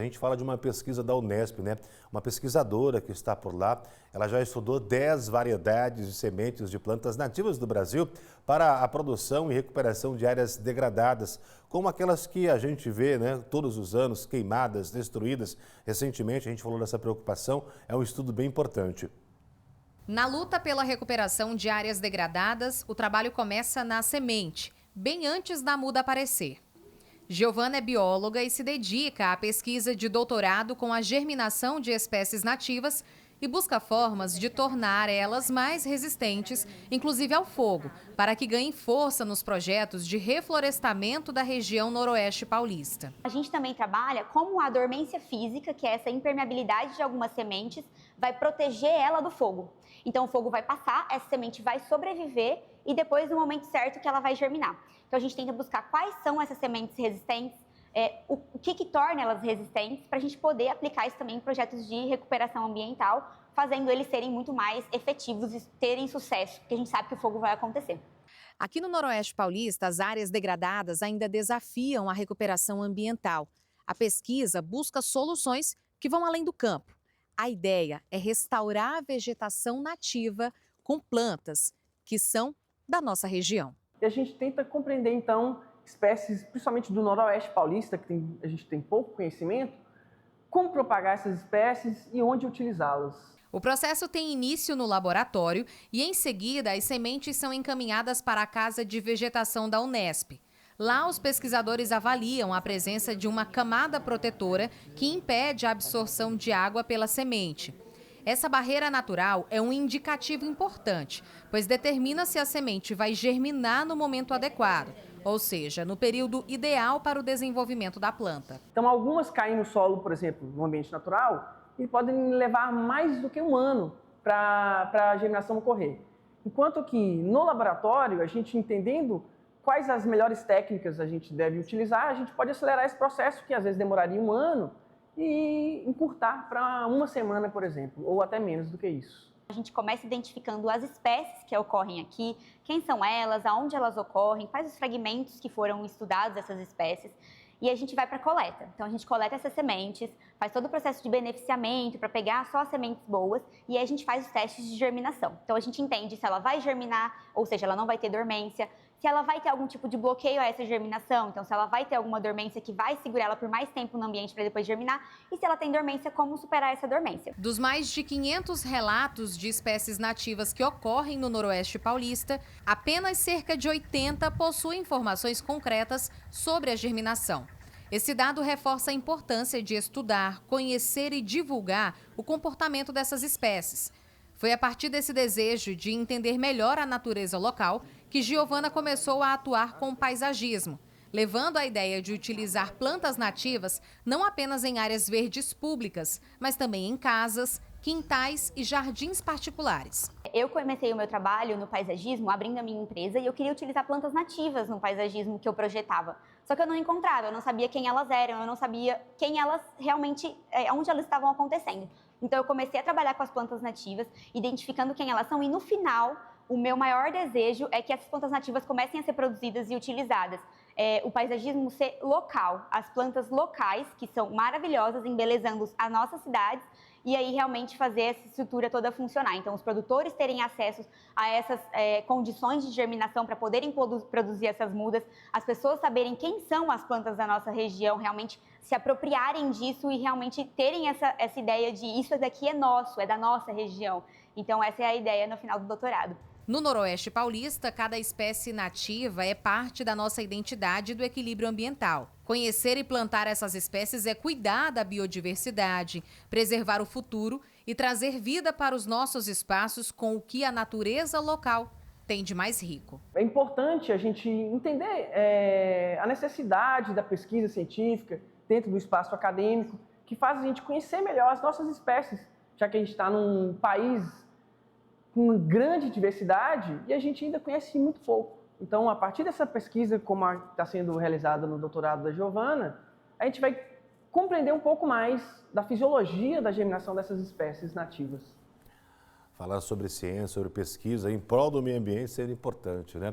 A gente fala de uma pesquisa da Unesp, né? Uma pesquisadora que está por lá, ela já estudou 10 variedades de sementes de plantas nativas do Brasil para a produção e recuperação de áreas degradadas, como aquelas que a gente vê, né, todos os anos, queimadas, destruídas. Recentemente a gente falou dessa preocupação, é um estudo bem importante. Na luta pela recuperação de áreas degradadas, o trabalho começa na semente, bem antes da muda aparecer. Giovana é bióloga e se dedica à pesquisa de doutorado com a germinação de espécies nativas e busca formas de tornar elas mais resistentes, inclusive ao fogo, para que ganhem força nos projetos de reflorestamento da região noroeste paulista. A gente também trabalha como a dormência física, que é essa impermeabilidade de algumas sementes, vai proteger ela do fogo. Então o fogo vai passar, essa semente vai sobreviver e depois, no momento certo, que ela vai germinar. Então a gente tenta buscar quais são essas sementes resistentes, o que torna elas resistentes, para a gente poder aplicar isso também em projetos de recuperação ambiental, fazendo eles serem muito mais efetivos e terem sucesso, porque a gente sabe que o fogo vai acontecer. Aqui no Noroeste Paulista, as áreas degradadas ainda desafiam a recuperação ambiental. A pesquisa busca soluções que vão além do campo. A ideia é restaurar a vegetação nativa com plantas que são da nossa região. E a gente tenta compreender, então, espécies, principalmente do Noroeste Paulista, que a gente tem pouco conhecimento, como propagar essas espécies e onde utilizá-las. O processo tem início no laboratório e, em seguida, as sementes são encaminhadas para a Casa de Vegetação da Unesp. Lá, os pesquisadores avaliam a presença de uma camada protetora que impede a absorção de água pela semente. Essa barreira natural é um indicativo importante, pois determina se a semente vai germinar no momento adequado, ou seja, no período ideal para o desenvolvimento da planta. Então, algumas caem no solo, por exemplo, no ambiente natural, e podem levar mais do que um ano para a germinação ocorrer. Enquanto que no laboratório, a gente entendendo quais as melhores técnicas a gente deve utilizar, a gente pode acelerar esse processo, que às vezes demoraria um ano, e encurtar para uma semana, por exemplo, ou até menos do que isso. A gente começa identificando as espécies que ocorrem aqui, quem são elas, aonde elas ocorrem, quais os fragmentos que foram estudados dessas espécies, e a gente vai para a coleta. Então a gente coleta essas sementes, faz todo o processo de beneficiamento para pegar só as sementes boas e aí a gente faz os testes de germinação. Então a gente entende se ela vai germinar, ou seja, ela não vai ter dormência, se ela vai ter algum tipo de bloqueio a essa germinação, então se ela vai ter alguma dormência que vai segurar ela por mais tempo no ambiente para depois germinar, e se ela tem dormência, como superar essa dormência. Dos mais de 500 relatos de espécies nativas que ocorrem no Noroeste Paulista, apenas cerca de 80 possuem informações concretas sobre a germinação. Esse dado reforça a importância de estudar, conhecer e divulgar o comportamento dessas espécies. Foi a partir desse desejo de entender melhor a natureza local que Giovana começou a atuar com o paisagismo, levando a ideia de utilizar plantas nativas não apenas em áreas verdes públicas, mas também em casas, quintais e jardins particulares. Eu comecei o meu trabalho no paisagismo abrindo a minha empresa e eu queria utilizar plantas nativas no paisagismo que eu projetava. Só que eu não encontrava, eu não sabia quem elas eram, eu não sabia quem elas realmente, onde elas estavam acontecendo. Então eu comecei a trabalhar com as plantas nativas, identificando quem elas são e no final o meu maior desejo é que essas plantas nativas comecem a ser produzidas e utilizadas. O paisagismo ser local, as plantas locais, que são maravilhosas, embelezando as nossas cidades, e aí realmente fazer essa estrutura toda funcionar. Então, os produtores terem acesso a essas condições de germinação para poderem produzir essas mudas, as pessoas saberem quem são as plantas da nossa região, realmente se apropriarem disso e realmente terem essa ideia de isso daqui é nosso, é da nossa região. Então, essa é a ideia no final do doutorado. No Noroeste Paulista, cada espécie nativa é parte da nossa identidade e do equilíbrio ambiental. Conhecer e plantar essas espécies é cuidar da biodiversidade, preservar o futuro e trazer vida para os nossos espaços com o que a natureza local tem de mais rico. É importante a gente entender a necessidade da pesquisa científica dentro do espaço acadêmico, que faz a gente conhecer melhor as nossas espécies, já que a gente está num país com grande diversidade e a gente ainda conhece muito pouco. Então, a partir dessa pesquisa, como está sendo realizada no doutorado da Giovana, a gente vai compreender um pouco mais da fisiologia da germinação dessas espécies nativas. Falar sobre ciência, sobre pesquisa em prol do meio ambiente seria importante, né?